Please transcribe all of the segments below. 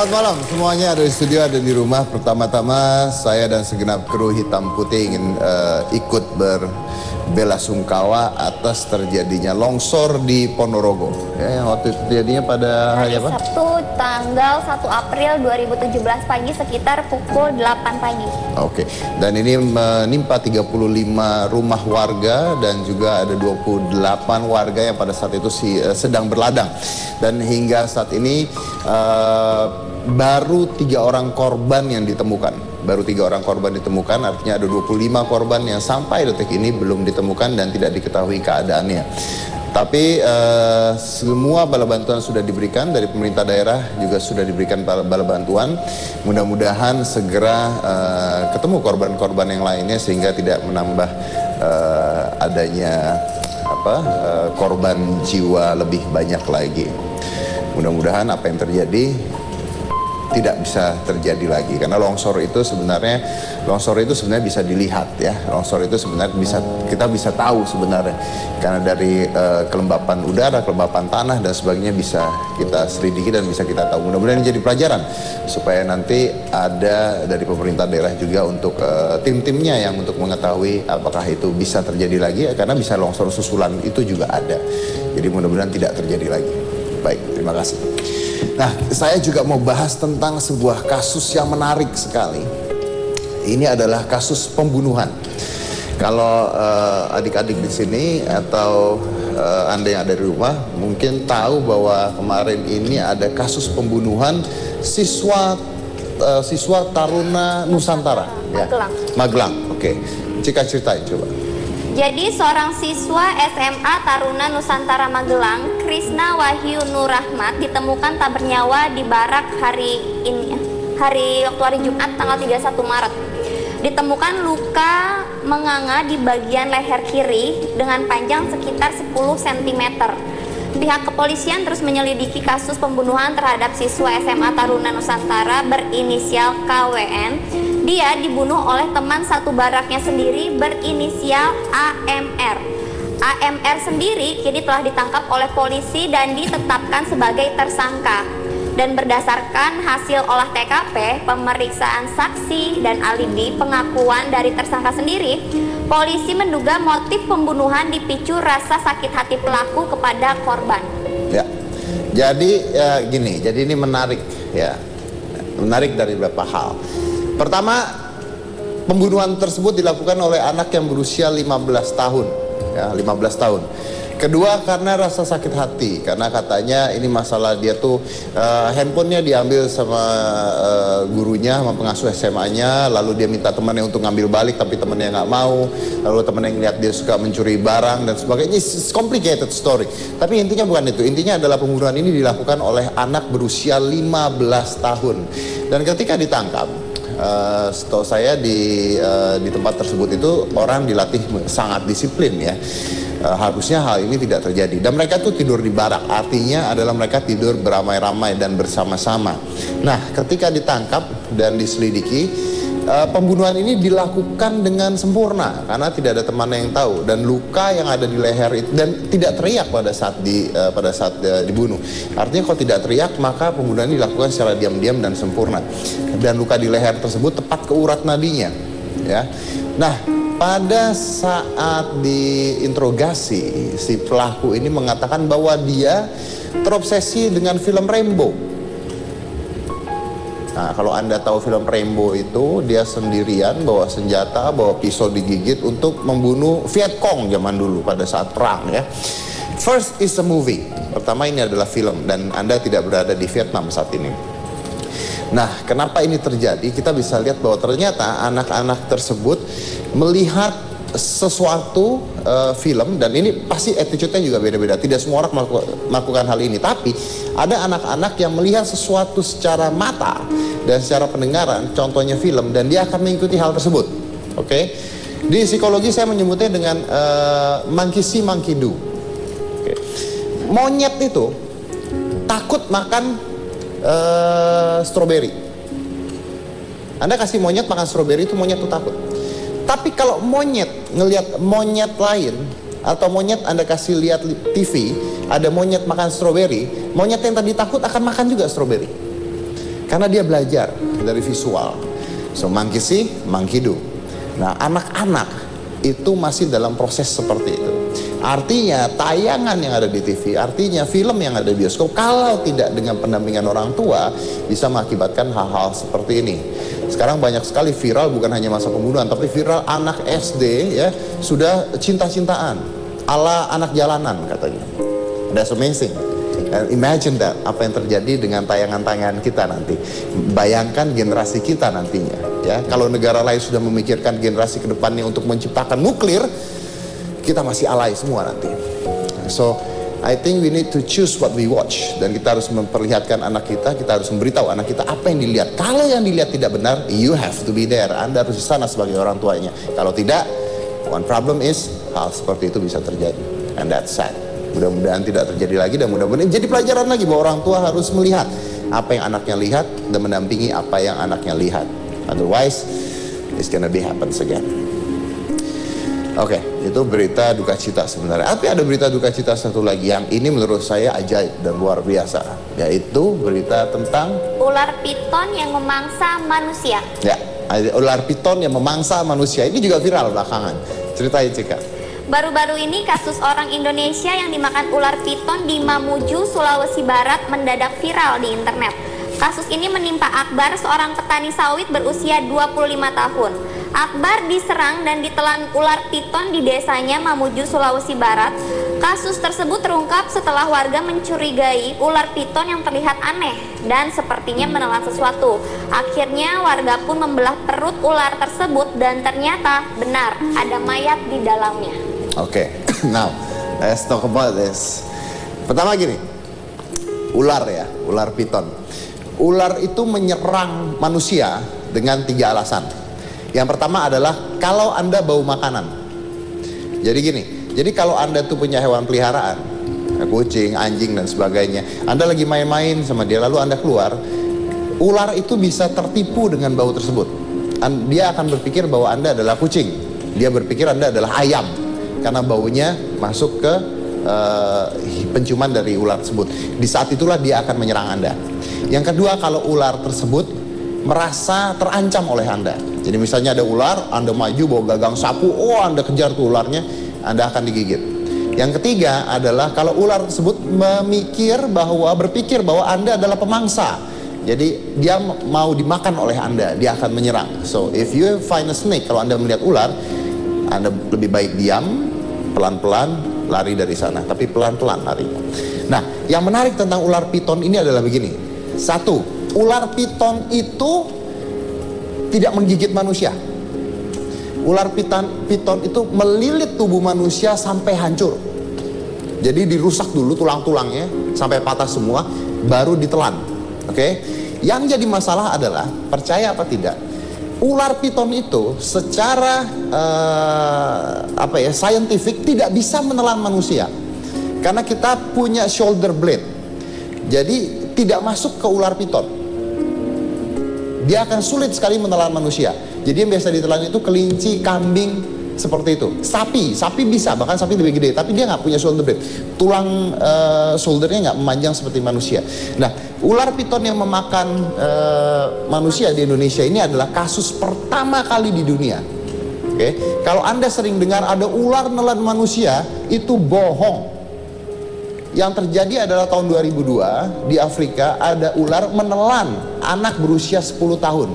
Selamat malam semuanya, ada di studio, ada di rumah. Pertama-tama saya dan segenap kru Hitam Putih ingin ikut berbelasungkawa atas terjadinya longsor di Ponorogo. Ya, yang waktu itu terjadinya pada hari apa? Sabtu tanggal 1 April 2017 pagi sekitar pukul 8 pagi. Oke, dan ini menimpa 35 rumah warga dan juga ada 28 warga yang pada saat itu sedang berladang. Dan hingga saat ini baru 3 orang korban yang ditemukan. Baru 3 orang korban ditemukan, artinya ada 25 korban yang sampai detik ini belum ditemukan dan tidak diketahui keadaannya. Tapi semua bala bantuan sudah diberikan dari pemerintah daerah, juga sudah diberikan bala bantuan. Mudah-mudahan segera ketemu korban-korban yang lainnya sehingga tidak menambah adanya korban jiwa lebih banyak lagi. Mudah-mudahan apa yang terjadi tidak bisa terjadi lagi, karena longsor itu sebenarnya bisa dilihat ya. Longsor itu sebenarnya kita bisa tahu sebenarnya, karena dari kelembapan udara, kelembapan tanah dan sebagainya bisa kita selidiki dan bisa kita tahu. Mudah-mudahan ini jadi pelajaran supaya nanti ada dari pemerintah daerah juga untuk tim-timnya yang untuk mengetahui apakah itu bisa terjadi lagi, karena bisa longsor susulan itu juga ada. Jadi mudah-mudahan tidak terjadi lagi. Baik, terima kasih. Nah, saya juga mau bahas tentang sebuah kasus yang menarik sekali. Ini adalah kasus pembunuhan. Kalau adik-adik di sini atau Anda yang ada di rumah mungkin tahu bahwa kemarin ini ada kasus pembunuhan siswa Taruna Nusantara. Magelang. Ya? Magelang, oke. Cika ceritain coba. Jadi seorang siswa SMA Taruna Nusantara Magelang, Krisna Wahyu Nur Rahmat, ditemukan tak bernyawa di barak hari Jumat tanggal 31 Maret. Ditemukan luka menganga di bagian leher kiri dengan panjang sekitar 10 cm. Pihak kepolisian terus menyelidiki kasus pembunuhan terhadap siswa SMA Taruna Nusantara berinisial KWN. Dia dibunuh oleh teman satu baraknya sendiri berinisial AMR. AMR sendiri kini telah ditangkap oleh polisi dan ditetapkan sebagai tersangka. Dan berdasarkan hasil olah TKP, pemeriksaan saksi dan alibi pengakuan dari tersangka sendiri, polisi menduga motif pembunuhan dipicu rasa sakit hati pelaku kepada korban. Ya, jadi gini, jadi ini menarik ya, menarik dari beberapa hal. Pertama, pembunuhan tersebut dilakukan oleh anak yang berusia 15 tahun, ya, 15 tahun. Kedua, karena rasa sakit hati, karena katanya ini masalah dia tuh handphonenya diambil sama gurunya, sama pengasuh SMA-nya, lalu dia minta temannya untuk ngambil balik, tapi temannya nggak mau, lalu temannya ngeliat dia suka mencuri barang dan sebagainya. It's complicated story. Tapi intinya bukan itu, intinya adalah pembunuhan ini dilakukan oleh anak berusia 15 tahun. Dan ketika ditangkap, setahu saya di tempat tersebut itu orang dilatih sangat disiplin ya. Harusnya hal ini tidak terjadi. Dan mereka tuh tidur di barak, artinya adalah mereka tidur beramai-ramai dan bersama-sama. Nah, ketika ditangkap dan diselidiki, pembunuhan ini dilakukan dengan sempurna karena tidak ada temannya yang tahu, dan luka yang ada di leher itu dan tidak teriak pada saat dibunuh. Artinya kalau tidak teriak, maka pembunuhan ini dilakukan secara diam-diam dan sempurna. Dan luka di leher tersebut tepat ke urat nadinya, ya. Nah, pada saat diinterogasi, si pelaku ini mengatakan bahwa dia terobsesi dengan film Rambo. Nah, kalau Anda tahu film Rambo itu, dia sendirian bawa senjata, bawa pisau digigit untuk membunuh Vietcong zaman dulu pada saat perang ya. First is a movie. Pertama, ini adalah film dan Anda tidak berada di Vietnam saat ini. Nah, kenapa ini terjadi? Kita bisa lihat bahwa ternyata anak-anak tersebut melihat sesuatu film, dan ini pasti attitude-nya juga beda-beda. Tidak semua orang melakukan hal ini, tapi ada anak-anak yang melihat sesuatu secara mata dan secara pendengaran, contohnya film, dan dia akan mengikuti hal tersebut. Oke? Di psikologi saya menyebutnya dengan monkey see, monkey do. Oke. Monyet itu takut makan stroberi. Anda kasih monyet makan stroberi, itu monyet tuh takut. Tapi kalau monyet ngelihat monyet lain, atau monyet Anda kasih lihat TV, ada monyet makan stroberi, monyet yang tadi takut akan makan juga stroberi. Karena dia belajar dari visual. So monkey see, monkey do. Nah, anak-anak itu masih dalam proses seperti itu. Artinya tayangan yang ada di TV, artinya film yang ada di bioskop, kalau tidak dengan pendampingan orang tua, bisa mengakibatkan hal-hal seperti ini. Sekarang banyak sekali viral, bukan hanya masa pembunuhan, tapi viral anak SD ya sudah cinta-cintaan ala anak jalanan katanya. That's amazing. And imagine that, apa yang terjadi dengan tayangan-tayangan kita nanti. Bayangkan generasi kita nantinya ya. Kalau negara lain sudah memikirkan generasi ke depannya untuk menciptakan nuklir, kita masih alay semua nanti. So I think we need to choose what we watch. Dan kita harus memperlihatkan anak kita harus memberitahu anak kita apa yang dilihat. Kalau yang dilihat tidak benar, you have to be there. Anda harus di sana sebagai orang tuanya. Kalau tidak, one problem is hal seperti itu bisa terjadi. And that's sad. Mudah-mudahan tidak terjadi lagi, dan mudah-mudahan jadi pelajaran lagi bahwa orang tua harus melihat apa yang anaknya lihat dan mendampingi apa yang anaknya lihat. Otherwise, it's gonna be happens again. Oke, itu berita duka cita sebenarnya. Tapi ada berita duka cita satu lagi yang ini menurut saya ajaib dan luar biasa, yaitu berita tentang ular piton yang memangsa manusia. Ya, ular piton yang memangsa manusia. Ini juga viral belakangan. Ceritain, Cika. Baru-baru ini kasus orang Indonesia yang dimakan ular piton di Mamuju, Sulawesi Barat mendadak viral di internet. Kasus ini menimpa Akbar, seorang petani sawit berusia 25 tahun. Akbar diserang dan ditelan ular piton di desanya Mamuju, Sulawesi Barat. Kasus tersebut terungkap setelah warga mencurigai ular piton yang terlihat aneh dan sepertinya menelan sesuatu. Akhirnya warga pun membelah perut ular tersebut dan ternyata benar ada mayat di dalamnya. Oke, now let's talk about this. Pertama gini, ular ya, ular piton. Ular itu menyerang manusia dengan 3 alasan. Yang pertama adalah kalau Anda bau makanan. Jadi gini, jadi kalau Anda tuh punya hewan peliharaan, kucing, anjing dan sebagainya, Anda lagi main-main sama dia lalu Anda keluar, ular itu bisa tertipu dengan bau tersebut. Dia akan berpikir bahwa Anda adalah kucing. Dia berpikir Anda adalah ayam, karena baunya masuk ke penciuman dari ular tersebut. Di saat itulah dia akan menyerang Anda. Yang kedua, kalau ular tersebut merasa terancam oleh Anda. Jadi misalnya ada ular, Anda maju bawa gagang sapu, Anda kejar tuh ularnya, Anda akan digigit. Yang ketiga adalah kalau ular tersebut berpikir bahwa Anda adalah pemangsa. Jadi dia mau dimakan oleh Anda, dia akan menyerang. So if you find a snake, kalau Anda melihat ular, Anda lebih baik diam, pelan-pelan lari dari sana, tapi pelan-pelan lari. Nah, yang menarik tentang ular piton ini adalah begini. Satu, ular piton itu tidak menggigit manusia. Ular piton itu melilit tubuh manusia sampai hancur. Jadi dirusak dulu tulang-tulangnya sampai patah semua, baru ditelan. Oke? Yang jadi masalah adalah, percaya apa tidak, ular piton itu secara scientific tidak bisa menelan manusia. Karena kita punya shoulder blade. Jadi tidak masuk ke ular piton. Dia akan sulit sekali menelan manusia. Jadi yang biasa ditelan itu kelinci, kambing, seperti itu. Sapi bisa, bahkan sapi lebih gede, tapi dia nggak punya shoulder blade. Tulang shouldernya nggak memanjang seperti manusia. Nah, ular piton yang memakan manusia di Indonesia ini adalah kasus pertama kali di dunia. Oke, kalau Anda sering dengar ada ular nelan manusia, itu bohong. Yang terjadi adalah tahun 2002 di Afrika ada ular menelan anak berusia 10 tahun.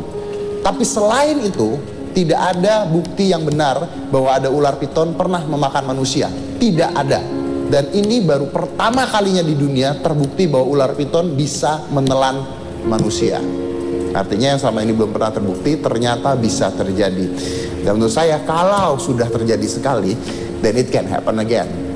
Tapi selain itu tidak ada bukti yang benar bahwa ada ular piton pernah memakan manusia. Tidak ada. Dan ini baru pertama kalinya di dunia terbukti bahwa ular piton bisa menelan manusia. Artinya yang selama ini belum pernah terbukti ternyata bisa terjadi. Dan menurut saya kalau sudah terjadi sekali, then it can happen again.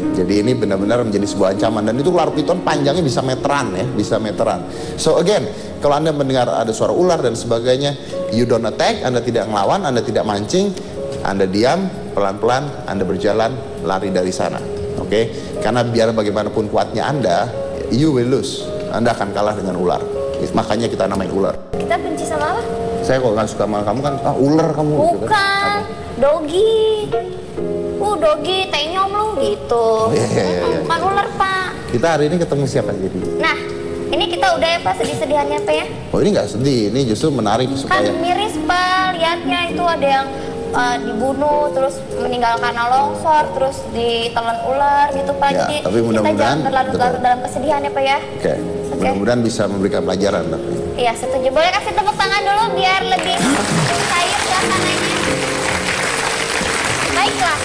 Jadi ini benar-benar menjadi sebuah ancaman. Dan itu ular piton panjangnya bisa meteran ya, bisa meteran. So again, kalau Anda mendengar ada suara ular dan sebagainya, you don't attack, Anda tidak ngelawan, Anda tidak mancing, Anda diam, pelan-pelan, Anda berjalan, lari dari sana. Oke? Karena biar bagaimanapun kuatnya Anda, you will lose. Anda akan kalah dengan ular. Makanya kita namain ular. Kita benci sama apa? Saya kok nggak suka sama kamu kan, ular kamu. Bukan, gitu kan? dogi. Dogi, tenyom lu gitu. Iya. Bukan ular, Pak. Kita hari ini ketemu siapa jadi? Nah, Ini kita udah ya Pak sedih-sedihannya Pak ya. Oh ini nggak sedih, ini justru menarik Kan supaya. miris Pak, lihatnya itu ada yang dibunuh, terus meninggal karena longsor, terus ditelan ular gitu Pak. Ya, Jadi tapi kita mudah-mudahan jangan berlarut-larut betul. dalam kesedihan ya Pak ya. Oke, mudah-mudahan bisa memberikan pelajaran. Iya setuju. Boleh kasih tepuk tangan dulu biar lebih cair suasananya. Baiklah.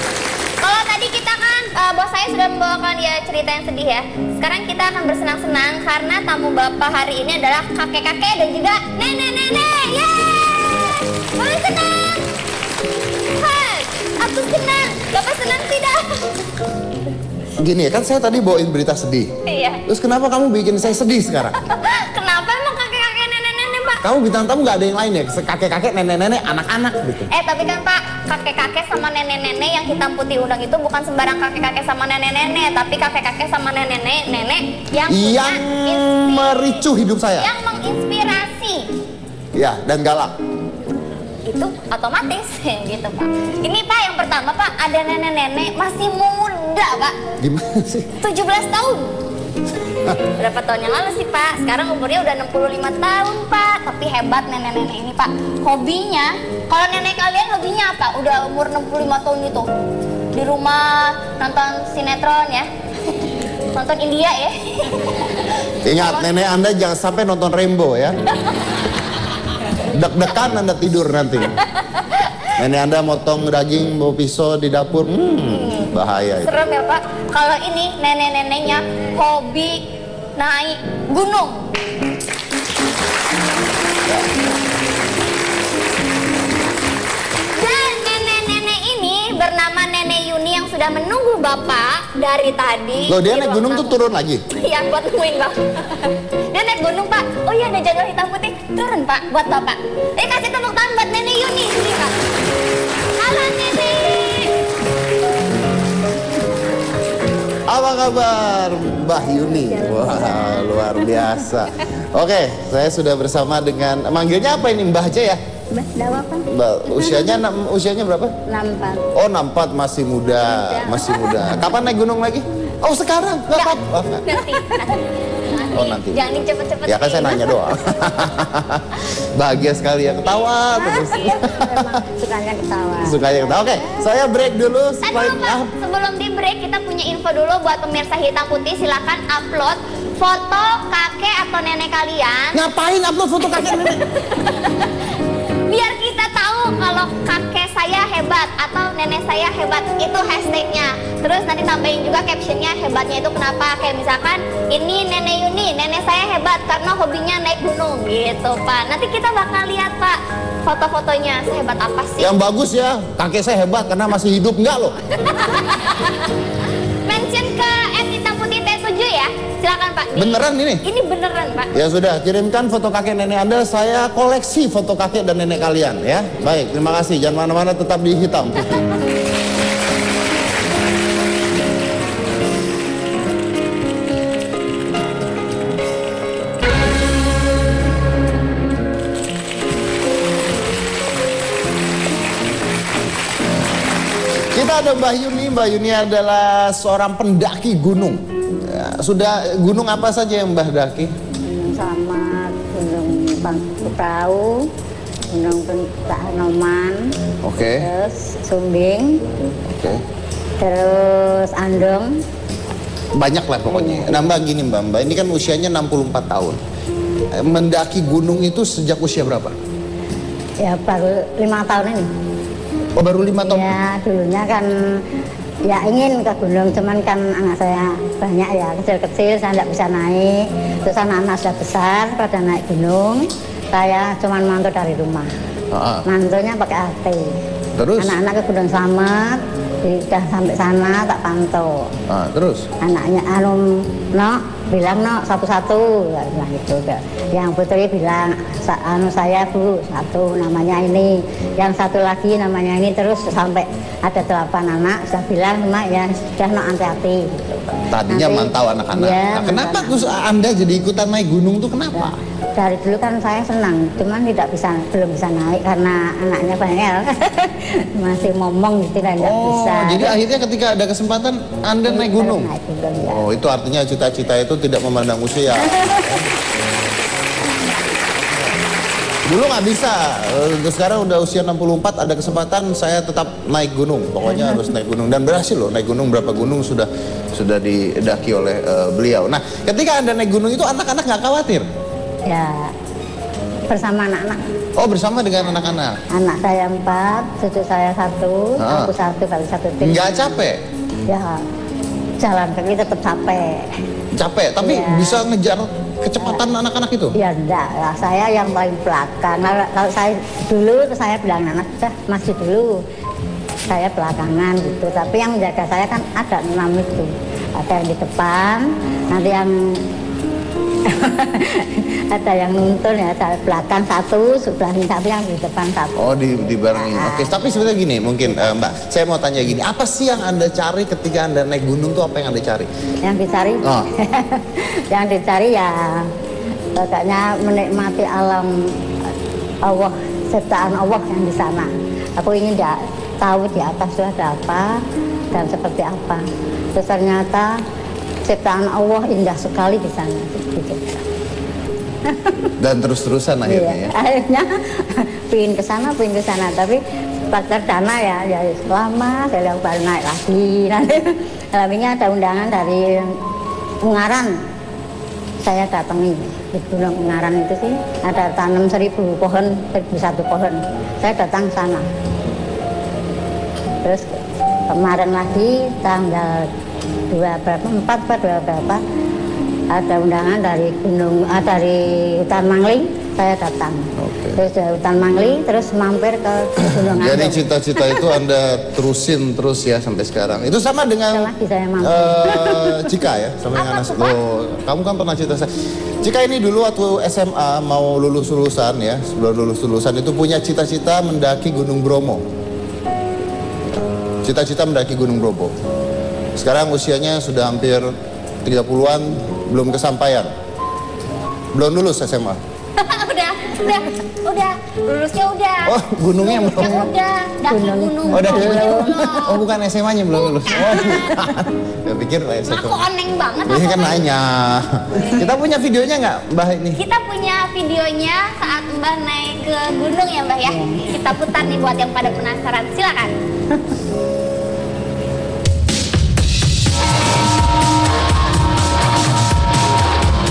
Kalau tadi kita kan bos saya sudah membawakan ya cerita yang sedih ya. Sekarang kita akan bersenang-senang karena tamu bapak hari ini adalah kakek-kakek dan juga nenek-nenek. Yeay! Boleh senang. Hai, aku senang. Bapak senang tidak? Gini ya, kan saya tadi bawain berita sedih. Iya. Terus kenapa kamu bikin saya sedih sekarang? Kenapa emang kakek-kakek nenek-nenek Pak? Kamu bintang tamu nggak ada yang lain ya? Kakek-kakek, nenek-nenek, anak-anak gitu. Tapi kan Pak, kakek-kakek sama nenek-nenek yang hitam putih udang itu bukan sembarang kakek-kakek sama nenek-nenek, tapi kakek-kakek sama nenek-nenek yang punya mericu hidup saya. yang menginspirasi. Ya, dan galak. Itu otomatis gitu Pak. Ini Pak yang pertama Pak, ada nenek-nenek masih muda Pak. Gimana sih? 17 tahun. Berapa tahun yang lalu sih Pak? Sekarang umurnya udah 65 tahun Pak. Tapi hebat nenek-nenek ini Pak. Hobinya, kalau nenek kalian hobinya apa? Udah umur 65 tahun itu di rumah nonton sinetron ya. Nonton India ya. Ingat, nenek Anda jangan sampai nonton Rainbow ya. Deg-degan Anda tidur nanti. Nenek Anda motong daging bawa pisau di dapur, bahaya itu. Serem ya Pak. Kalau ini nenek-neneknya hobi naik gunung. Dan nenek-nenek ini bernama Nenek Yuni yang sudah menunggu Bapak dari tadi. Loh, dia di naik ruang gunung tuh tamu. turun lagi? Iya, buat nemuin Bapak. Dia naik gunung Pak. Oh iya, ada jadwal hitam putih. Turun Pak, buat Bapak. Kasih tepuk tangan buat Nenek Yuni. Sini Pak. Halo Nenek. Apa kabar Mbah Yuni? Wah, luar biasa. Oke, saya sudah bersama dengan, manggilnya apa ini, Mbah aja ya? Mbak, dawa Pak. Mbak, usianya berapa? 64. Oh, 64, masih muda, masih muda. Kapan naik gunung lagi? Oh, sekarang? Nggak apa-apa. Nanti. Oh, nanti. Jangan cepet-cepet. Ya kan saya nanya doang. Bahagia sekali ya, ketawa terus. Iya, memang sukanya ketawa. Sukanya ketawa. Oke, saya break dulu. Tadi Pak, sebelum di break kita punya info dulu buat pemirsa hitam putih. Silakan upload foto kakek atau nenek kalian. Ngapain upload foto kakek nenek? Biar kita tahu kalau kakek saya hebat atau nenek saya hebat, itu hashtagnya. Terus nanti tambahin juga captionnya hebatnya itu kenapa. Kayak misalkan ini Nenek Yuni, nenek saya hebat karena hobinya naik gunung gitu Pak. Nanti kita bakal lihat Pak foto-fotonya, sehebat apa sih. Yang bagus ya, kakek saya hebat karena masih hidup, enggak loh. Mention ke @hitamputit7 ya. Silakan Pak. Beneran ini? Ini beneran Pak. Ya sudah, kirimkan foto kakek nenek Anda, saya koleksi foto kakek dan nenek kalian ya. Baik, terima kasih. Jangan mana-mana, tetap di Hitam Putih. Kita ada Mbah Yuni. Mbah Yuni adalah seorang pendaki gunung. Ya, sudah gunung apa saja yang Mbah daki? Gunung Slamet, Gunung Perahu, Gunung Anoman, Oke. terus Sumbing, Oke. terus Andong. Banyak lah pokoknya. Nah Mbak gini Mbak, ini kan usianya 64 tahun. Mendaki gunung itu sejak usia berapa? Ya baru 5 tahun ini. Oh baru 5 tahun? Ya dulunya kan ya ingin ke gunung, cuman kan anak saya banyak ya, kecil-kecil saya tidak bisa naik. Terus anak-anak sudah besar pada naik gunung, saya cuman mantau dari rumah. Mantunya pakai AT. Terus? Anak-anak ke Gunung Slamet, sudah sampai sana tak pantau. Terus? Anaknya bilang satu-satu, bilang gitu. Yang putri bilang saya Bu satu, namanya ini. Yang satu lagi namanya ini, terus sampai ada 8 anak sudah bilang Mak ya sudah hati-hati. Gitu. Tadinya Nanti, mantau anak-anak. Ya, Nah, kenapa terus Anda jadi ikutan naik gunung tuh kenapa? Dari dulu kan saya senang, cuman belum bisa naik karena anaknya banyak. Masih ngomong gitu dan tidak bisa. Jadi akhirnya ketika ada kesempatan Anda naik gunung. Naik gunung ya. Oh itu artinya cita-cita itu itu tidak memandang usia. Dulu nggak bisa, sekarang udah usia 64, ada kesempatan saya tetap naik gunung. Pokoknya harus naik gunung, dan berhasil loh naik gunung. Berapa gunung sudah didaki oleh beliau. Nah, ketika Anda naik gunung itu anak-anak nggak khawatir? Ya, bersama anak-anak. Oh, bersama dengan anak-anak? Anak saya 4, cucu saya 1, aku 1 kali 1 tim. Nggak capek? Ya, jalan kaki tetap capek. Capek, tapi Ya. bisa ngejar kecepatan anak-anak itu? Ya enggak lah, saya yang paling belakang. Kalau saya dulu, saya bilang anak sudah maju dulu. Saya belakangan gitu. Tapi yang menjaga saya kan ada 6 itu. Ada yang di depan, nanti yang ada yang nuntun ya, saya belakang 1, sebelahnya 1, yang di depan 1. Oh, dibarengin. Oke, tapi sebenarnya gini, mungkin Mbak, saya mau tanya gini, apa sih yang Anda cari ketika Anda naik gunung tuh, apa yang Anda cari? Yang dicari, Oh. yang dicari ya pokoknya menikmati alam Allah, ciptaan Allah yang di sana. Aku ingin tahu di atas itu ada apa dan seperti apa. Terus ternyata ciptaan Allah indah sekali di sana. Gitu. Dan terus-terusan akhirnya ya? Akhirnya pingin ke sana, tapi pas terdana ya lama saya baru naik lagi. Nanti alaminya ada undangan dari Ungaran, saya datangi di Gunung Ungaran itu sih, ada tanam 1000 pohon, 1001 pohon. Saya datang ke sana. Terus kemarin lagi tanggal 4 berapa ada undangan dari dari Hutan Mangling, saya datang. Terus dari Hutan Mangling terus mampir ke Gunung Andong. Jadi cita-cita itu Anda terusin terus ya sampai sekarang. Itu sama dengan lagi saya mampir. Cika ya, sama dengan Loh, kamu kan pernah cerita saya. Cika ini dulu waktu SMA mau lulusan ya, sebelum lulusan itu punya cita-cita mendaki Gunung Bromo. Cita-cita mendaki Gunung Bromo. Sekarang usianya sudah hampir 30-an, belum kesampaian. Belum lulus SMA. udah, lulusnya udah. Oh, gunungnya belum. Udah, daki gunung. Oh, daki Bromonya gunung. belum. Oh, bukan SMA-nya belum lulus. Oh, bukan. Ya pikir lah SMA. Aku oneng banget. Ini kan nanya. Kita punya videonya nggak, Mbah ini? Kita punya videonya saat Mbah naik ke gunung ya Mbah ya. Kita putar nih buat yang pada penasaran. Silakan.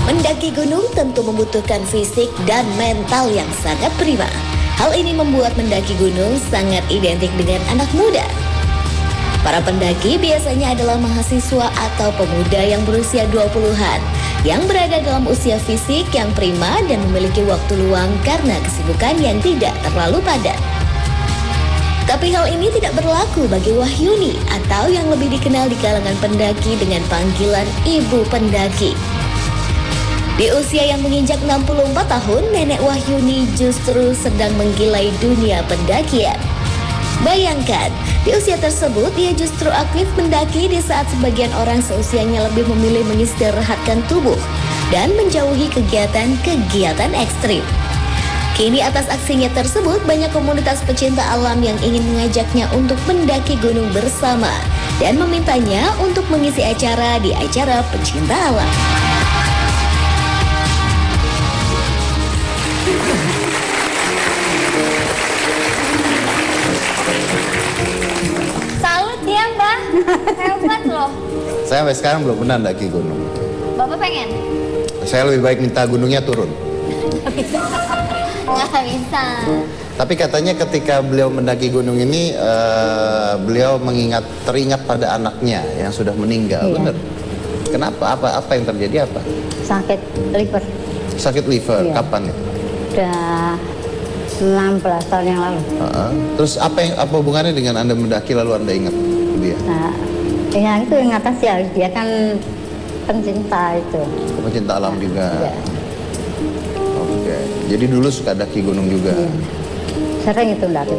Mendaki gunung tentu membutuhkan fisik dan mental yang sangat prima. Hal ini membuat mendaki gunung sangat identik dengan anak muda. Para pendaki biasanya adalah mahasiswa atau pemuda yang berusia 20-an yang berada dalam usia fisik yang prima dan memiliki waktu luang karena kesibukan yang tidak terlalu padat. Tapi hal ini tidak berlaku bagi Wahyuni atau yang lebih dikenal di kalangan pendaki dengan panggilan Ibu Pendaki. Di usia yang menginjak 64 tahun, Nenek Wahyuni justru sedang menggilai dunia pendakian. Bayangkan, di usia tersebut ia justru aktif mendaki di saat sebagian orang seusianya lebih memilih mengistirahatkan tubuh dan menjauhi kegiatan-kegiatan ekstrim. Kini atas aksinya tersebut, banyak komunitas pecinta alam yang ingin mengajaknya untuk mendaki gunung bersama dan memintanya untuk mengisi acara di acara pecinta alam. Salut ya Mbah. Hebat loh. Saya sampai sekarang belum pernah mendaki gunung. Bapak pengen? Saya lebih baik minta gunungnya turun. Nggak bisa. Tapi katanya ketika beliau mendaki gunung ini, beliau teringat pada anaknya yang sudah meninggal, Iya. benar? Kenapa? Apa yang terjadi apa? Sakit liver. Sakit liver, Iya. kapan ya? Udah 16 tahun yang lalu. Terus apa hubungannya dengan Anda mendaki lalu Anda ingat dia? Nah, ya itu yang atas ya, dia kan pencinta itu. Pecinta alam juga. Iya. Oke. Jadi dulu suka daki gunung juga. Iya. Sering itu mendaki.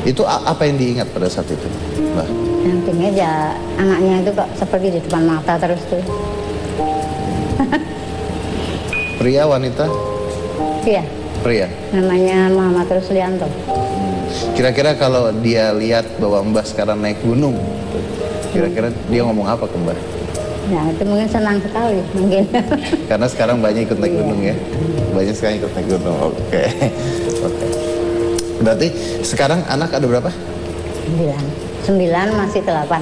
Itu apa yang diingat pada saat itu, Mbak? Yang tinggal ya anaknya itu kok seperti di depan mata terus tuh. Pria, wanita? Iya, Pria. namanya Muhammad Ruslianto. Kira-kira kalau dia lihat bahwa Mbah sekarang naik gunung, kira-kira dia ngomong apa ke Mbah? Ya itu mungkin senang sekali mungkin. Karena sekarang banyak ikut naik Iya. gunung ya. Banyak sekali ikut naik gunung. Oke. Oke. Berarti sekarang anak ada berapa? 9 masih 8.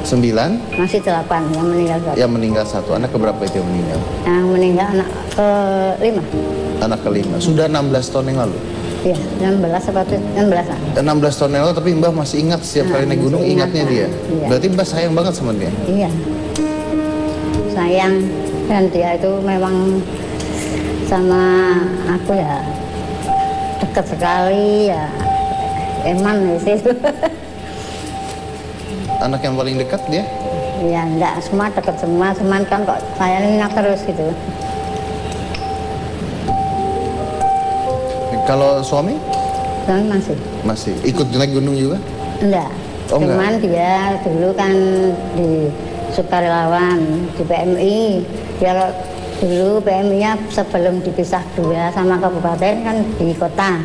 9 Masih 8 yang meninggal satu. yang meninggal satu. Anak keberapa itu yang meninggal? Yang meninggal anak ke-5. Anak kelima. Sudah 16 tahun yang lalu. Iya, 16 seperti 16 lah. 16 tahun yang lalu tapi Mbah masih ingat setiap kali naik gunung masih ingat, ingatnya dia. iya. Berarti Mbah sayang banget sama dia. Iya. Sayang dan dia itu memang sama aku ya dekat sekali ya. Eman di situ. Anak yang paling dekat dia? Ya enggak semua dekat semua, cuman kan kok saya ingat terus gitu. Kalau suami? Dan masih Masih. Ikut naik gunung juga? enggak. Oh, Cuman dia dulu kan di sukarelawan di PMI. Dia dulu PMI-nya sebelum dipisah dua sama kabupaten kan di kota.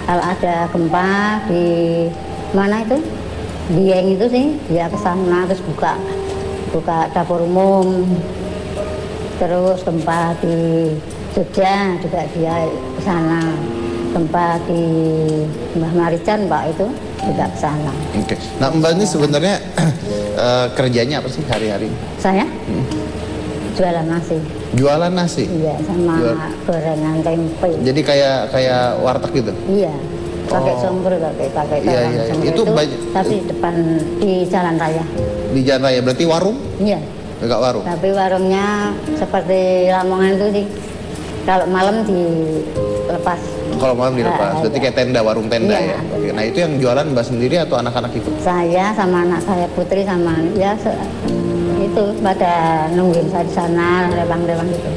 Kalau ada gempa di mana itu? Dieng itu sih, dia ke sana terus buka dapur umum. Terus gempa di Jogja juga dia ke sana. Gempa di Mbah Marican Pak itu juga ke sana. Oke. Nah Mbak ini sebenarnya kerjanya apa sih hari-hari? Saya jualan nasi. Jualan nasi? Iya, sama Jual- gorengan tempe. Jadi kayak warteg gitu? Iya, pakai Oh. sumber, pakai Iya, talang iya. sumber Itu itu, banyak- tapi depan di jalan raya. Di jalan raya, berarti warung? Iya, Enggak warung? tapi warungnya seperti Lamongan itu sih. Kalau malam dilepas. Kalau malam dilepas, berarti kayak tenda, warung tenda Iya, ya? Oke. Nah itu yang jualan Mbak sendiri atau anak-anak itu? Saya sama anak saya Putri sama ya itu pada nungguin saya di sana rebang-rebang gitu.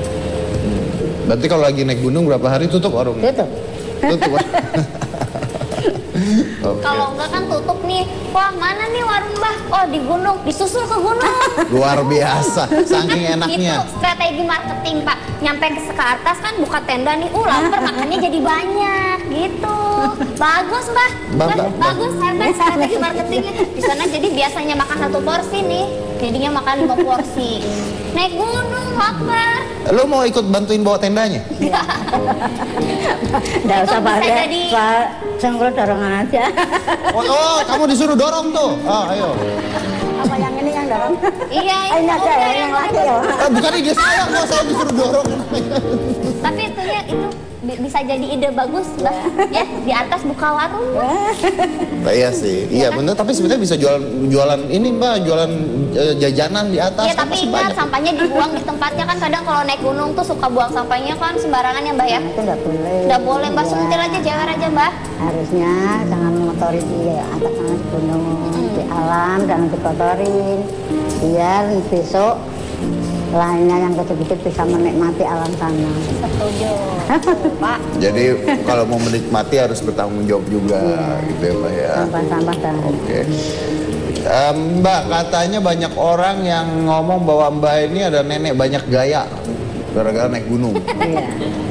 Berarti kalau lagi naik gunung berapa hari tutup warungnya? Tutup. Tutup. Oke. Kalau enggak kan tutup nih. Wah, mana nih warung Mbah? Oh, di gunung, disusul ke gunung. Luar biasa, saking enaknya. Itu strategi marketing, Pak. Nyampe ke atas kan buka tenda nih, lapar makannya jadi banyak gitu. Bagus, Mbah. Bagus, hebat strategi marketingnya. Di sana jadi biasanya makan 1 porsi nih, jadinya makan 5 porsi. Naik gunung, lapar. Lo mau ikut bantuin bawa tendanya? Nggak usah Itu bisa pakai, jadi- Pak. Sengkro dorongan aja. Oh, kamu disuruh dorong tuh. Ah, ayo. Apa yang ini yang dorong? Iya, Ini aja ya, yang laki ya. Bukan ide saya, kok saya disuruh dorong. Tapi itu bisa jadi ide bagus, Mbah. Ya, di atas buka warung. Nah, iya sih, iya bener. Tapi sebenarnya bisa jualan ini Mbak, jualan jajanan di atas. Iya, kan tapi masih ingat banyak. sampahnya dibuang di tempatnya kan kadang kalau naik gunung tuh suka buang sampahnya kan sembarangan ya, Mbak ya. Itu nggak boleh. Nggak boleh, Mbak, Iya. sentil aja, jewer aja, Mbak. Harusnya jangan mengotori di atas sana di gunung, di alam, jangan dikotorin. Biar besok lainnya yang kecil-kecil bisa menikmati alam sana. Setuju, Pak. Jadi kalau mau menikmati harus bertanggung jawab juga, gitu ya Mbak ya. Sampah-sampah dan Oke. Mbak, katanya banyak orang yang ngomong bahwa Mbak ini ada nenek banyak gaya gara-gara naik gunung. iya.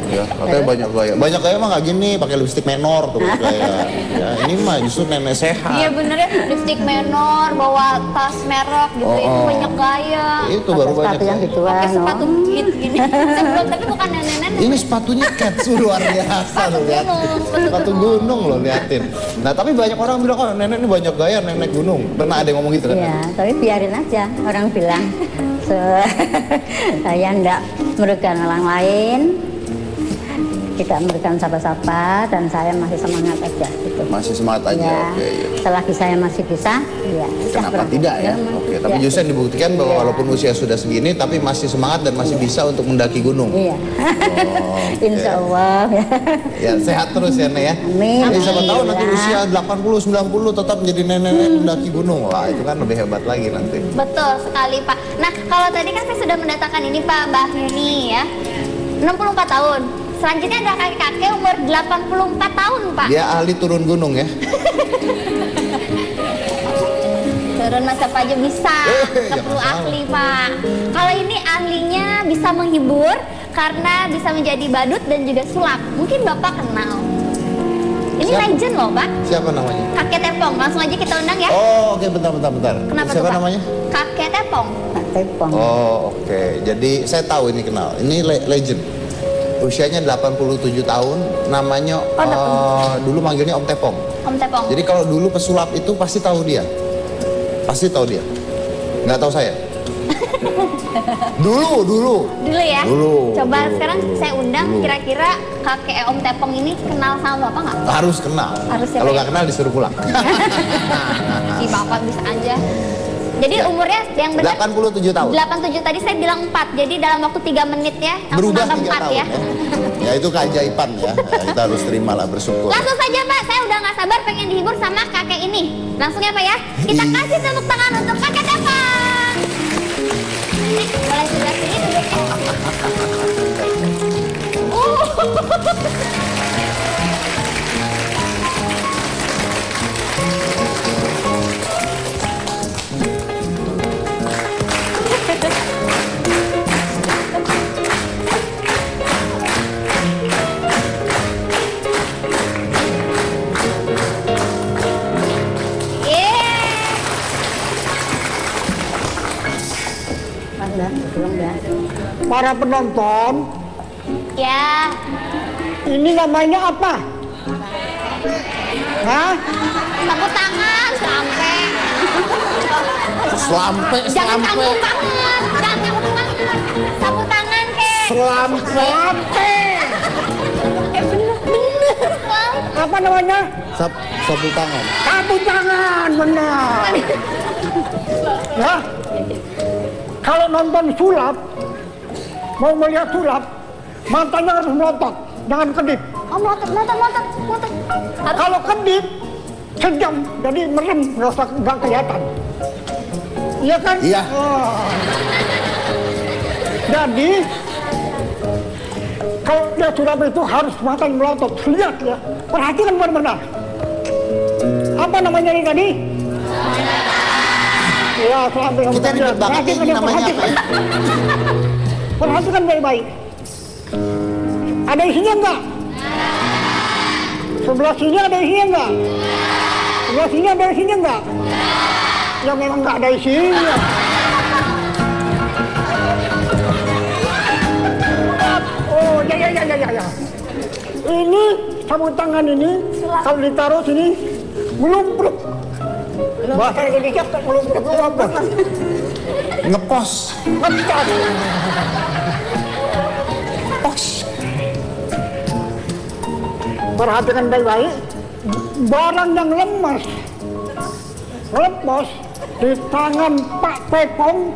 Ya, katanya banyak gaya. Banyak gaya mah nggak gini, pakai lipstik menor tuh gaya. Ya, ini mah justru nenek sehat. Iya bener ya, lipstick menor, bawa tas merek gitu, Oh, itu oh. banyak gaya. Itu baru Pakai banyak. sepatu yang gaya. dijual, Pakai sepatu no. gitu gini. Sebelum, tapi bukan nenek-nenek. Ini sepatunya cats luar biasa loh lihat. gunung, Sepatu gunung loh liatin. Nah tapi banyak orang bilang oh nenek ini banyak gaya nenek gunung. Pernah ada yang ngomong gitu kan? Iya, tapi biarin aja. Orang bilang saya enggak merugikan orang lain, tidak merugikan siapa-siapa, dan saya masih semangat aja gitu. Masih semangat aja. Ya, Oke. Iya. selagi saya masih bisa, ya. Kenapa silahkan. tidak ya? Oke. Tapi Ya. justru yang dibuktikan bahwa Iya. walaupun usia sudah segini tapi masih semangat dan masih bisa untuk mendaki gunung. Iya. oke. Insya Allah. Ya sehat terus ya Nek ya. Amin. Jadi siapa tahu nanti Alhamdulillah. usia 80 90 tetap menjadi nenek mendaki gunung. Wah, itu kan lebih hebat lagi nanti. Betul sekali, Pak. Nah, kalau tadi kan saya sudah mendatangkan ini, Pak, Mbak Yuni ya. 64 tahun. Selanjutnya ada kakek-kakek umur 84 tahun, Pak. Dia ahli turun gunung ya. Turun masa aja bisa, ya nggak perlu masalah. ahli, Pak. Kalau ini ahlinya bisa menghibur karena bisa menjadi badut dan juga sulap. Mungkin Bapak kenal. Ini Siapa? legend loh, Pak. Siapa namanya? Kakek Tepong. Langsung aja kita undang ya. Oh, oke bentar. Kenapa Siapa tuh, Pak? namanya? Kakek Tepong. Tepong. Oh, oke. Jadi saya tahu ini kenal. Ini legend. Usianya 87 tahun, namanya dulu manggilnya Om Tepong. Om Tepong. Jadi kalau dulu pesulap itu pasti tahu dia. Pasti tahu dia. Nggak tahu saya. Dulu ya. Coba dulu. sekarang saya undang, kira-kira kakek Om Tepong ini kenal sama bapak nggak? Harus kenal. Harus ya, Kalau Pak? nggak kenal disuruh pulang. Ih, bapak bisa aja. Jadi umurnya yang benar 87 tahun. 87 tadi saya bilang 4. Jadi dalam waktu 3 menit ya. langsung Berubah nambah 3 4 tahun ya. Ya itu keajaiban ya. Kita harus terima lah, bersyukur. Langsung saja Pak, saya udah nggak sabar pengen dihibur sama kakek ini. Langsung ya Pak ya. Kita kasih tepuk tangan untuk kakek Tepong. Boleh sebelah sini duduknya. Para penonton, Ya, ini namanya apa? Hah? tepuk tangan sampai. Selampe, Jangan canggung banget, jangan canggung banget. Tepuk tangan kek. Selampe. Bener. Apa namanya? Sapu tangan. Sapu tangan, benar. Ya. Kalau nonton sulap, mau melihat sulap, matanya harus melotot, jangan kedip. Oh, motor. Harus. Kalau kedip, sejam, jadi merem, nggak kelihatan. Iya kan? Iya. Oh. Jadi, kalau dia sulap itu harus matanya melotot. Lihat ya, perhatikan benar-benar. Apa namanya ini tadi? Ya, sampai Kita ribet banget ya, ini namanya apa ya? Perhatikan baik-baik. Ada isinya enggak? Sebelah sini ada isinya enggak? Sebelah sini ada isinya enggak? Ya memang enggak ada isinya. Oh, ya. Ini sapu tangan ini kalau ditaruh sini melumpruk. Bahasa Indonesia melumpruk itu apa? Ngepos. Ngepos. Perhatikan baik-baik, barang yang lemas, lepas di tangan Pak Tepong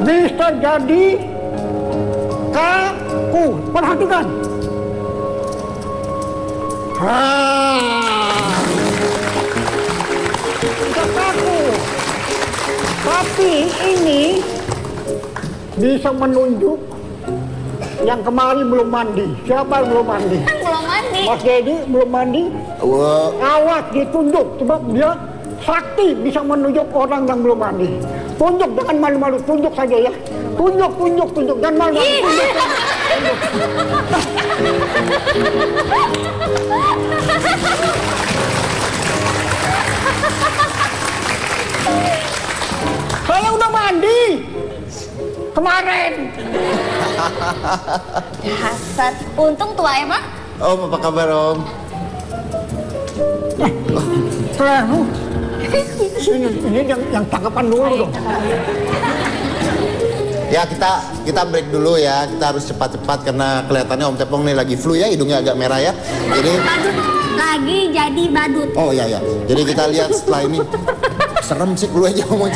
bisa jadi kaku. Perhatikan. Bisa kaku. Tapi ini bisa menunjuk yang kemarin belum mandi. Siapa yang belum mandi? Belum mandi. Mas Dedi belum mandi. Wah, Awas ditunjuk, sebab dia sakti bisa menunjuk orang yang belum mandi. Tunjuk, jangan malu-malu, tunjuk saja ya. Tunjuk, jangan malu-malu. Tunjuk. Saya udah mandi kemarin. Dasar. Untung tua ya Pak. Om apa kabar Om? Ini yang tanggapan dulu dong. Ya kita break dulu ya. Kita harus cepat-cepat karena kelihatannya Om Tepong nih lagi flu ya, hidungnya agak merah ya. Jadi Badut lagi jadi badut. oh ya. Jadi kita lihat setelah ini. Serem sih lu aja ngomong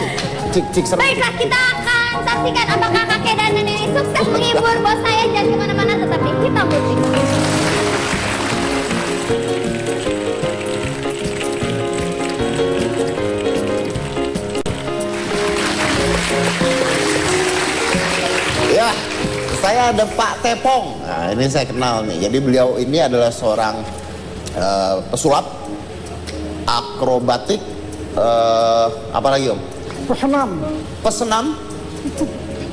cik serem. Baiklah, kita akan saksikan apakah kakek dan nenek ini sukses menghibur bos saya. Jangan kemana-mana, tetap di Hitam Putih. Ya, saya ada Pak Tepong. Nah, ini saya kenal nih. Jadi beliau ini adalah seorang pesulap, akrobatik, apa lagi Om? Pesenam.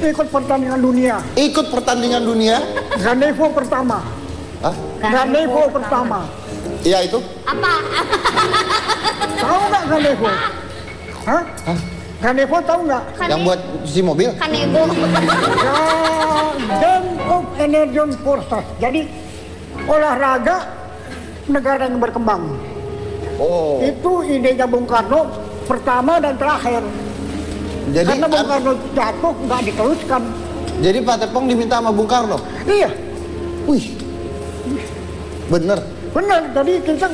Ikut pertandingan dunia. Ikut pertandingan dunia. Ganevo pertama. Hah? Ganevo pertama. Iya itu. Apa? Tahu nggak Ganevo? Hah? Kanebo tahu nggak? Yang buat cuci mobil? Kanebo. Ya, Dam of Energy Forces. Jadi olahraga negara yang berkembang. Oh. Itu idenya Bung Karno pertama dan terakhir. Jadi Karena Bung Karno jatuh nggak diteruskan. jadi Pak Tepong diminta sama Bung Karno. Iya, Wih. Bener. benar. Jadi kita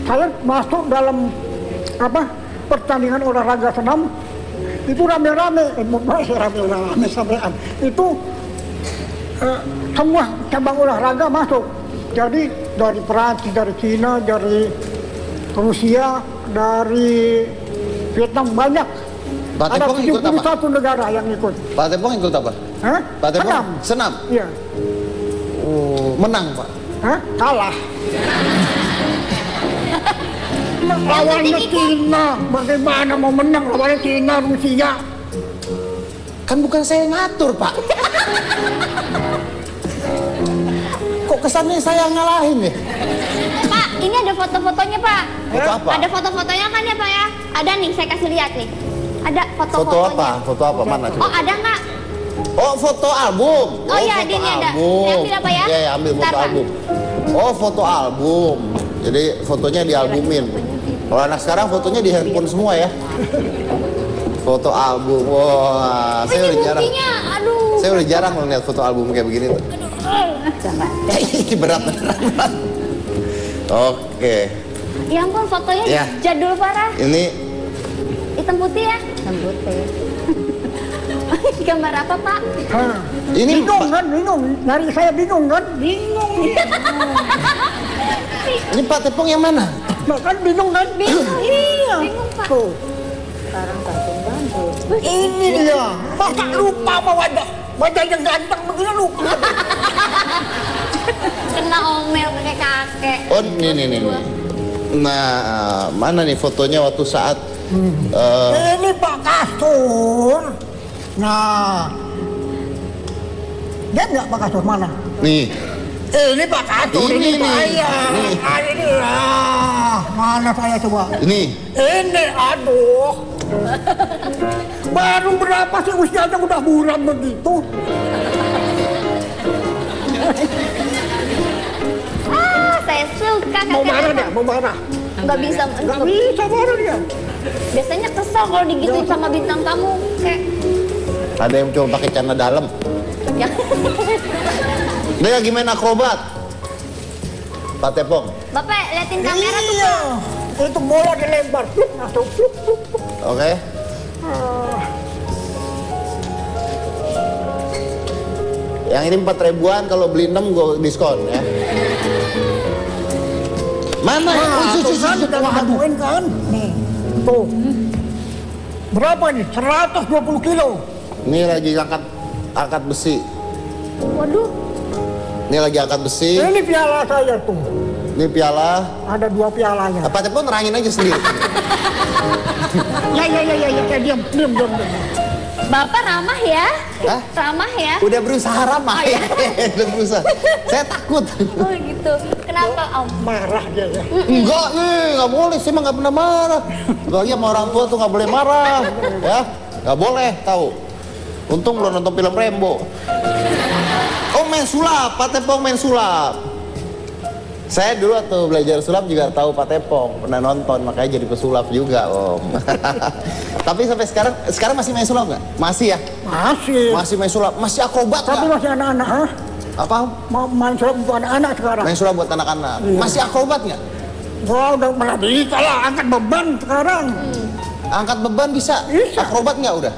saya masuk dalam pertandingan olahraga senam itu rame-rame, rame-rame sampean. Itu semua cabang olahraga masuk. Jadi dari Perancis, dari Cina, dari Rusia, dari Vietnam banyak. Pak Ada Tepong ikut apa? 71 negara yang ikut. Pak Tepong ikut apa? Hah? Pak Tepong Senam. senam. Iya. Oh, menang, Pak. Hah? Kalah. Lawannya Cina, bagaimana mau menang lawannya Cina, Rusia? Kan bukan saya yang ngatur, Pak. Kok kesannya saya ngalahin ya? Pak, ini ada foto-fotonya, Pak. Foto apa? Ada foto-fotonya kan ya, Pak ya? Ada nih, saya kasih lihat nih. Ada Foto foto-fotonya. apa? Foto apa? Mana Oh, coba? ada nggak? Oh, foto album. Oh, iya, foto ini ada. album. Saya ambil apa ya? Iya, ya, ambil Bentar, foto Pak. album. Oh, foto album. Jadi fotonya dialbumin. Kalau anak sekarang fotonya di handphone semua ya. Foto album. Wah, Ini saya udah jarang. buktinya, aduh. Saya udah jarang melihat foto album kayak begini tuh. Berat beneran. Oke. Ya ampun, fotonya Ya. jadul parah. Ini Hitam putih ya? Sembute. Gambar apa, Pak? Hah. Ini Bingung kan, bingung. Nyari saya bingung kan? Bingung. ini Pak Tepong yang mana? Nah, kan bingung kan? Bingung. Iya. Bingung, Pak. Tuh. Sekarang satu bantu. Ini dia. Masa lupa sama wajah. Wajah yang ganteng begini lupa. Kena omel kayak kakek. Oh, nih. Nah, mana nih fotonya waktu saat Ini Pak Kasur. Nah. Lihat nggak Pak Kasur mana? nih. Ini Pak Kasur. Ini nih. saya. Nih. Ini mana saya coba? Ini. Ini aduh. Baru berapa sih usianya udah buram begitu? Ah, saya suka Mau kakek. marah dia, mau marah. Nggak bisa. Nggak bisa marah dia. Biasanya kesel kalau digituin sama bintang tamu. Kayak, Ada yang cuma pakai celana dalam. ya. Dia lagi main akrobat. Pak Tepong. Bapak liatin kamera tuh, Iya. Pak. Itu bola dilempar, pluk, masuk, pluk, pluk, pluk. Oke. Yang ini 4.000-an, kalau beli 6 gue diskon ya. Mana? Nah, Oh, tuh kan udah ditemuin kan? Nih, tuh. Berapa nih? 120 kilo. Ini lagi angkat besi. Waduh. Ini lagi angkat besi. Ini piala saya tuh. Ini piala. Ada 2 pialanya. Pak Tepong nerangin aja sendiri. Ya, diam. Bapak ramah ya? Hah? Ramah ya? Udah berusaha ramah. Oh, iya. Udah berusaha. Saya takut. Oh gitu. Kenapa Om? Marah dia ya. Enggak nih, nggak boleh. Saya mah nggak pernah marah. Apalagi sama orang tua tuh nggak boleh marah. Ya, nggak boleh. Tahu. Untung belum nonton film Rembo. Oh, main sulap. Pak Tepong main sulap. Saya dulu waktu belajar sulap juga tahu Pak Tepong. Pernah nonton, makanya jadi pesulap juga, Om. Tapi sampai sekarang masih main sulap nggak? Masih ya? Masih. Masih main sulap. Masih akrobat Tapi nggak? masih anak-anak, ha? Apa, Om? Mau main sulap untuk anak-anak sekarang. Main sulap buat anak-anak. Masih akrobat nggak? Wah, udah malah bisa lah, angkat beban sekarang. Angkat beban bisa? Bisa. Akrobat nggak udah?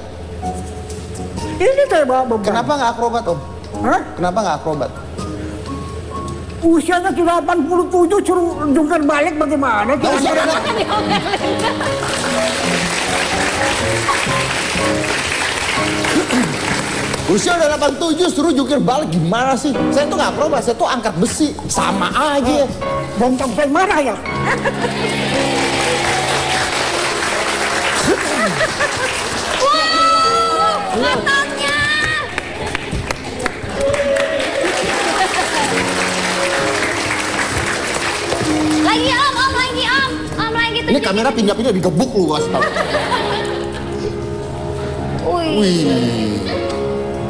Ini saya bawa beban. Kenapa nggak akrobat, Om? Hah? Kenapa nggak akrobat? Usianya sudah 87, suruh jungkir balik bagaimana? Nggak usah, udah. Usia udah 87 suruh jungkir balik gimana sih? Saya tuh nggak akrobat, saya tuh angkat besi. Sama aja. Bonceng saya marah ya. Wow, ngototnya. Lagi Om, lagi Om, lagi tuh. Ini kamera pindah-pindah digebuk lu, gua tahu. Wih,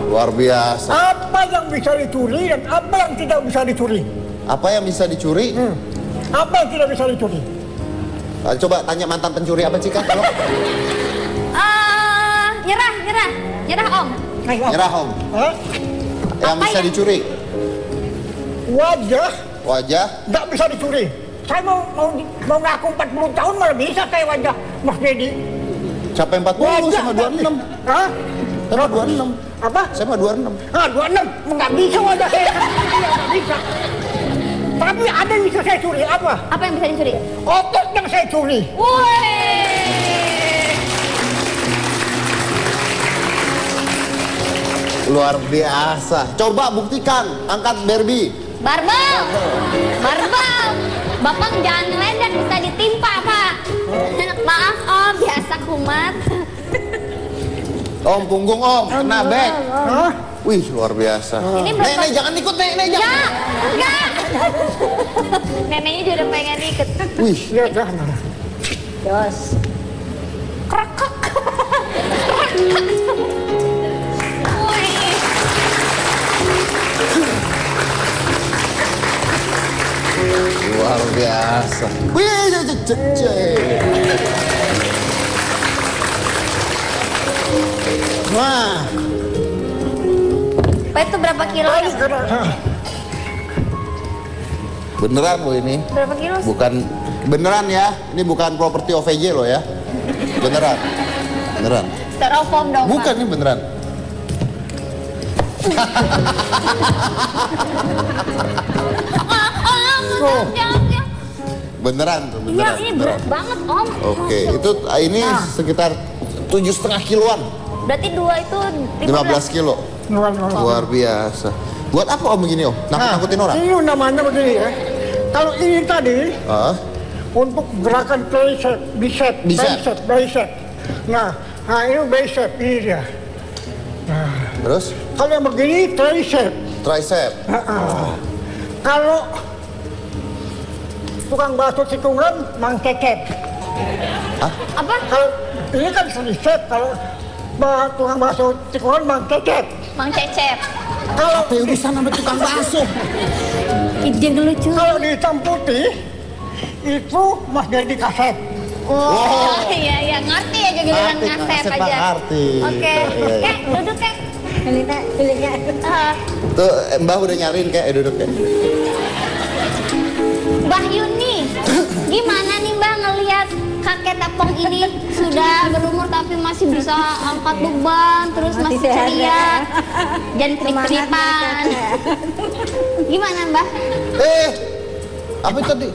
luar biasa. Apa yang bisa dicuri dan apa yang tidak bisa dicuri? Apa yang bisa dicuri? Apa yang tidak bisa dicuri? Coba tanya mantan pencuri apa Cika? Kalau Nyerah Om. nyerah Om. Hah? Yang Apa bisa yang- dicuri? Wajah Wajah. nggak bisa dicuri. Saya mau ngaku 40 tahun malah bisa saya wajah Mas Dedi. Siapa yang 40 sama 26? Hah? Sama 26. Apa? Saya mah 26. 26 nggak bisa wajah saya. Iya, nggak bisa. Tapi ada yang bisa saya curi apa? Apa yang bisa dicuri? Otot yang saya curi. Luar biasa. Coba buktikan, angkat Barbie. Barbel. Bapak jangan ngeledek, bisa ditimpa Pak. Maaf Om, biasa kumat. Om, punggung Om, kena back. Hah? Wih, luar biasa. Ini Nek, berapa- jangan ikut, Nek, jangan. Enggak. Neneknya juga udah pengen ikut. Wih, Ya dah. Jos. Krekek. Wih. luar biasa. Wih, Wah, Pak itu berapa kilo ya? beneran loh ini. Berapa kilo? Bukan beneran ya. Ini bukan properti OVJ loh ya. Beneran. Beneran. Styrofoam dong Pak. Bukan, ini beneran. Jangan. Beneran tuh, Iya, beneran. ini beneran. berat banget Om. Oke, itu ini sekitar 7,5 kiloan. Berarti dua itu 15 kilo. Luar biasa. Buat apa Om begini Om? Nakut-nakutin orang? Ini namanya begini ya. Kalau ini tadi Ah, untuk gerakan tricep, bicep, Bicep. bicep. Nah ini bicep ini dia. terus Kalau yang begini tricep. tricep. Kalau tukang bakso tikungan mang cecep. Apa? Kalau ini kan tricep, kalau tukang bakso tikungan mang cecep. Mang Cecep. Kalau Apa urusan sama tukang bakso? Ide lucu. kalau di hitam putih itu Mas Dedi Kasep. Oh, iya ngerti aja giliran Ngerti, ngasep Kak Asep, aja. ngerti. Oke. Iya, iya. Duduk Kek. Pilihnya. Tuh Mbah udah nyariin kayak duduk kayak. Mbah Yuni, gimana nih Mbah ngelihat kakek Tepong ini sudah berumur tapi masih bisa angkat beban, terus masih Masih sehat, ceria, ya. dan kerip-keripan. Gimana Mbah? Apa itu tadi?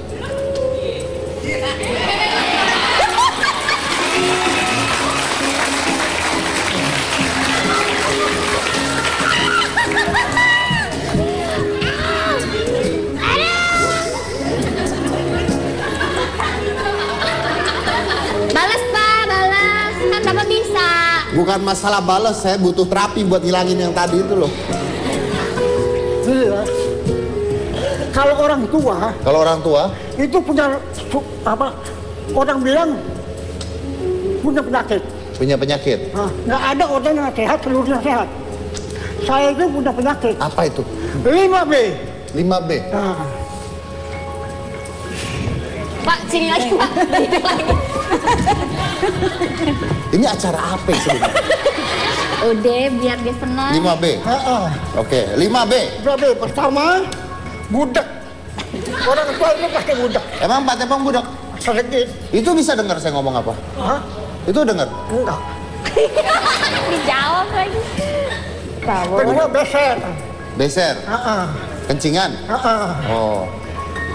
Balas Pak, balas. Kan Bapak bisa. Bukan masalah balas, saya butuh terapi buat ngilangin yang tadi itu loh. Iya. Kalau orang tua Kalau orang tua, itu punya apa? Orang bilang punya penyakit. punya penyakit. Nggak ada orang yang sehat seluruhnya sehat. Saya itu punya penyakit. Apa itu? 5B. 5B. Nah, Pak, sini lagi Pak. Duduk lagi. Ini acara apa sebenarnya? Udah, biar dia senang. 5B. Oke, 5B. 5B pertama budak. Orang tua itu pasti budak. Emang Pak Tepong budak? Sedikit. Itu bisa dengar saya ngomong apa? Hah? Itu dengar? Enggak. Dijawab lagi. Kedua beser. Beser, kencingan. Oh,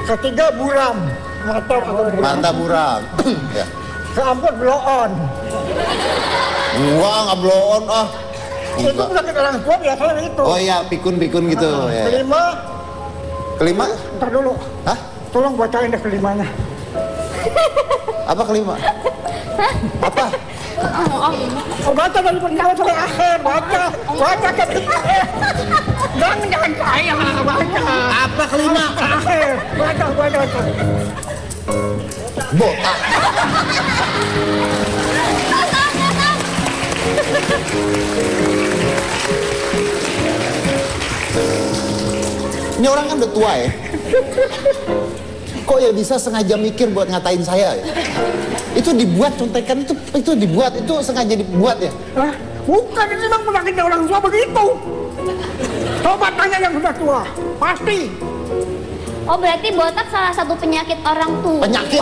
Ketiga buram. Motor buram. mantap buram. Ya. Keempat blow on. Gua nggak blow on ah. Itu Enggak. penyakit orang tua biasanya itu. Oh iya, pikun-pikun gitu. Ya. Kelima, Kelima? ntar dulu. Hah? Tolong bacain deh kelimanya. Apa kelima? Apa? Oh, baca dari pertama sampai akhir, baca dari akhir. Jangan saya, baca. Apa kelima? Akhir, baca. Botak. Ini orang kan udah tua ya. Kok ya bisa sengaja mikir buat ngatain saya ya? Itu dibuat contekan itu dibuat, itu sengaja dibuat ya? Lah, bukan, ini memang penyakitnya orang tua begitu. Coba tanya yang sudah tua, pasti. Oh, berarti botak salah satu penyakit orang tua. Penyakit.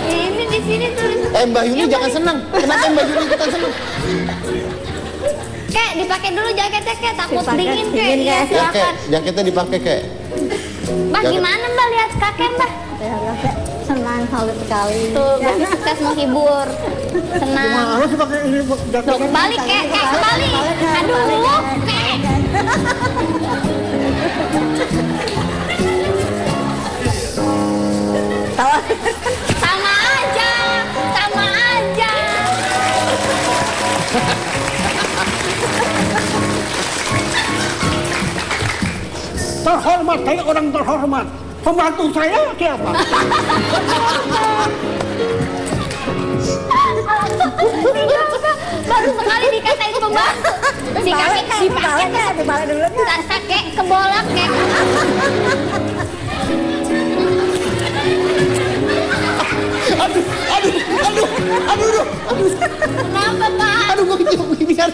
Ini di sini tulis. Mbak Yuni jangan senang. Kenapa Mbak Yuni ikutan senang? Kek, dipakai dulu jaketnya, Kek. Takut Dipakai, dingin, Kek. dingin, Iya, Kek. Ya, silakan. Kek, jaketnya dipakai Kek. Mbak, Jaket. gimana Mbak lihat kakek, Mbak? Ya, Kak, senang salut sekali. Tuh, berarti sukses menghibur. Senang. Gimana sih pakai ini Tuh, jaketnya? kembali, Kek. Kek, kembali. Aduh, Kek. Sama aja. Sama aja. Terhormat, saya orang terhormat. Pembantu saya siapa? Baru sekali dikatain pembantu. Si kakek dipakai. Dibalik dulu. Kakek kebolak, Kek. Aduh. Kenapa, Pak? Aduh, begini kan.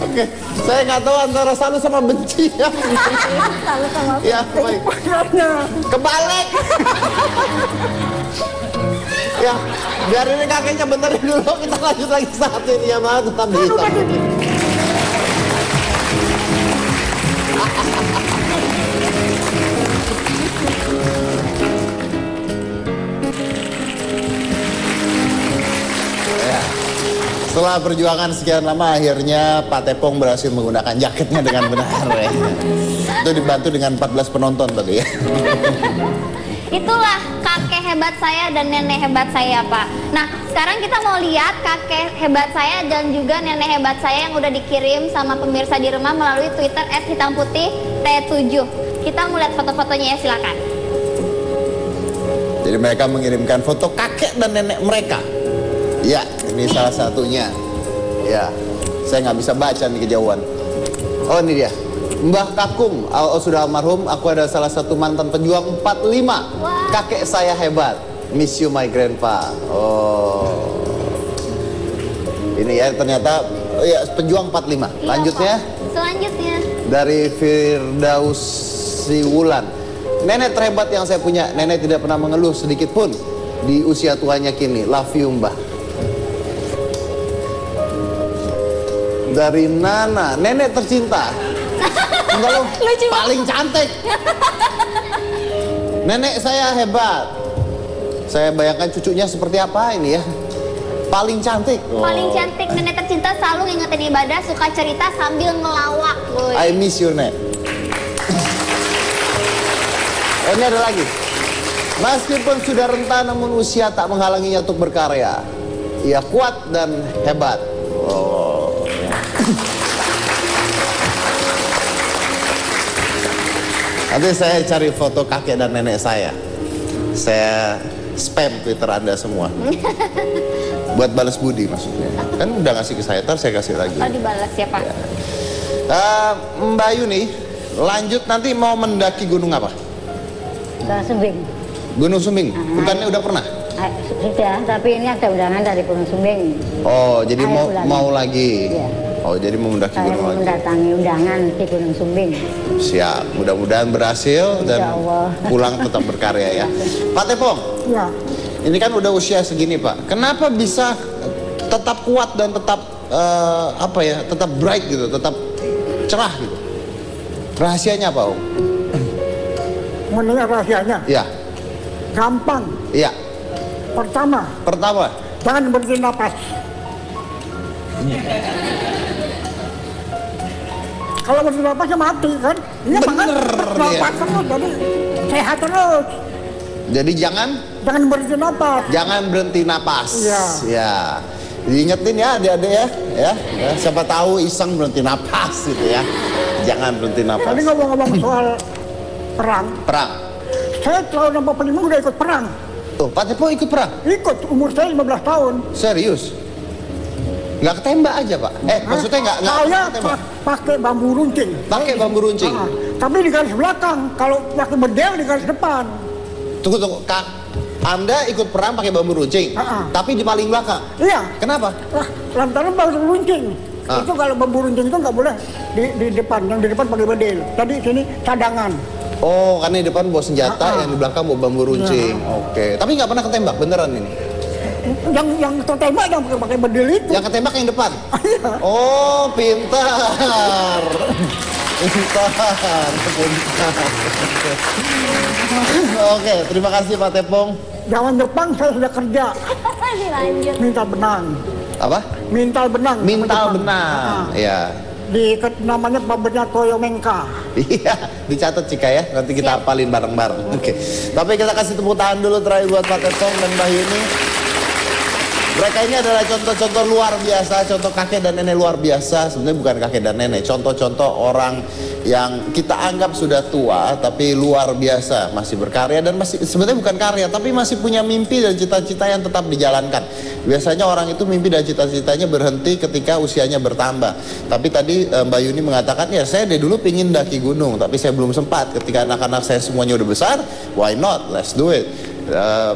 Oke, saya nggak tahu antara salut sama benci ya. Salut sama Ya, baik. Kebalik. Ya, biar ini kakeknya benerin dulu, kita lanjut lagi saat ini ya, Mas. Tetap di hitam. Ya. Setelah perjuangan sekian lama, akhirnya Pak Tepong berhasil menggunakan jaketnya dengan benar ya. Itu dibantu dengan 14 penonton tadi ya. Itulah kakek hebat saya dan nenek hebat saya, Pak. Nah, sekarang kita mau lihat kakek hebat saya dan juga nenek hebat saya yang udah dikirim sama pemirsa di rumah melalui Twitter @hitamputih-T7. Kita mau lihat foto-fotonya ya, silakan. Jadi mereka mengirimkan foto kakek dan nenek mereka. Ya, ini salah satunya. Ya, saya nggak bisa baca nih kejauhan. Oh, ini dia. Mbah Kakung, sudah almarhum, aku ada salah satu mantan pejuang 45. Wah. Kakek saya hebat. Miss you my grandpa. Oh. Ini ya ternyata ya pejuang 45. Iya, Lanjutnya Pak. Selanjutnya. dari Firdausi Wulan. Nenek terhebat yang saya punya. Nenek tidak pernah mengeluh sedikit pun di usia tuanya kini. Love you, Mbah. Dari Nana, nenek tercinta. Enggak lo, Lucu banget. paling cantik. Nenek saya hebat. Saya bayangkan cucunya seperti apa ini ya. Paling cantik. Paling Oh. cantik nenek tercinta, selalu ngingetin ibadah, suka cerita sambil ngelawak. Woy. I miss you, Nek. Ini ada lagi. Meskipun sudah renta namun usia tak menghalanginya untuk berkarya. Ia kuat dan hebat. Oh. Nanti saya cari foto kakek dan nenek saya. Saya spam Twitter Anda semua. Buat balas budi maksudnya. Kan udah ngasih ke saya, ntar saya kasih lagi. Oh, dibalas ya, Pak. Mbak Yuni, lanjut nanti mau mendaki gunung apa? Ke Sumbing. Gunung Sumbing. Bukannya udah pernah? Sudah, tapi ini ada undangan dari Gunung Sumbing. Oh, jadi Ayo pulang. mau lagi. Iya. Oh, jadi mau mendaki Saya gunung lagi. mendatangi undangan di Gunung Sumbing. Siap. Mudah-mudahan berhasil dan Insya Allah. pulang tetap berkarya ya. Pak Tepong, Ya, ini kan udah usia segini, Pak. Kenapa bisa tetap kuat dan tetap apa ya? Tetap bright gitu, tetap cerah gitu. Rahasianya apa, Om? mendengar rahasianya. Ya. Gampang. Iya. Pertama, jangan berhenti napas. Kalau berhenti napasnya mati kan? Ini Bener, napas dia. terus, jadi sehat terus. Jadi jangan Jangan berhenti napas. berhenti napas. Iya. Ya. Diingetin ya adik-adik ya. Ya. Siapa tahu iseng berhenti napas gitu ya. Jangan berhenti napas. Tadi ngomong-ngomong soal perang, Perang. saya tahun 45 udah ikut perang. Oh, Pak Tepong ikut perang? Ikut, umur saya 15 tahun. Serius? Nggak ketembak aja, Pak? Maksudnya nggak Saya ketembak? pakai bambu runcing. Pakai bambu runcing? Tapi di garis belakang, kalau pakai bedel di garis depan. Tunggu. Anda ikut perang pakai bambu runcing, tapi di paling belakang? Iya. Kenapa? Lantaran bambu runcing. Itu kalau bambu runcing itu nggak boleh di depan, yang di depan pakai bedel. Jadi sini cadangan. Oh, karena di depan bawa senjata, yang di belakang bawa bambu runcing. Oke. Tapi nggak pernah ketembak, beneran ini? Yang tertembak yang pakai bedel itu. Yang ketembak yang depan? Oh, pintar. Oke, terima kasih Pak Tepong. Zaman Jepang saya sudah kerja. Dilanjut. Minta benang. Apa? Mintal benang. Mintal benang. Ya. Namanya pabriknya Toyo Mengka. Iya, dicatat Cika ya. Nanti kita hafalin bareng-bareng. Oke. Tapi kita kasih tepuk tangan dulu terakhir buat Pak Tepong dan Mbak Yuni. Mereka ini adalah contoh-contoh luar biasa, contoh kakek dan nenek luar biasa. Sebenarnya bukan kakek dan nenek, contoh-contoh orang yang kita anggap sudah tua tapi luar biasa, masih berkarya dan masih sebenarnya bukan karya tapi masih punya mimpi dan cita-cita yang tetap dijalankan. Biasanya orang itu mimpi dan cita-citanya berhenti ketika usianya bertambah. Tapi tadi Mbak Yuni mengatakan, ya saya dari dulu pingin daki gunung tapi saya belum sempat. Ketika anak-anak saya semuanya udah besar, why not, let's do it.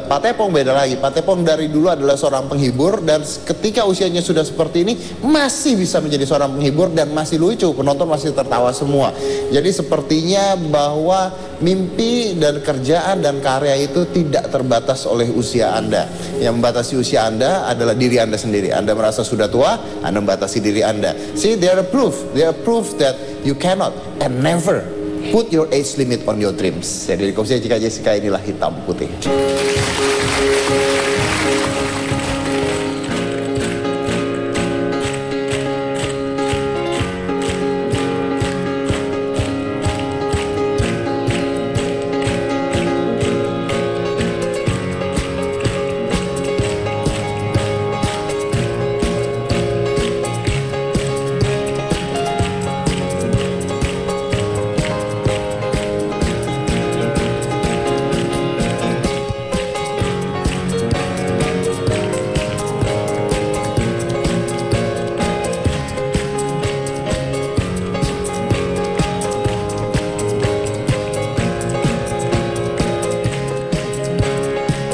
Pak Tepong beda lagi. Pak Tepong dari dulu adalah seorang penghibur dan ketika usianya sudah seperti ini masih bisa menjadi seorang penghibur dan masih lucu, penonton masih tertawa semua. Jadi sepertinya bahwa mimpi dan kerjaan dan karya itu tidak terbatas oleh usia Anda. Yang membatasi usia Anda adalah diri Anda sendiri. Anda merasa sudah tua, Anda membatasi diri Anda. See, they are proof that you cannot and never put your age limit on your dreams. Jadi Komisi Cika Jessica inilah hitam putih.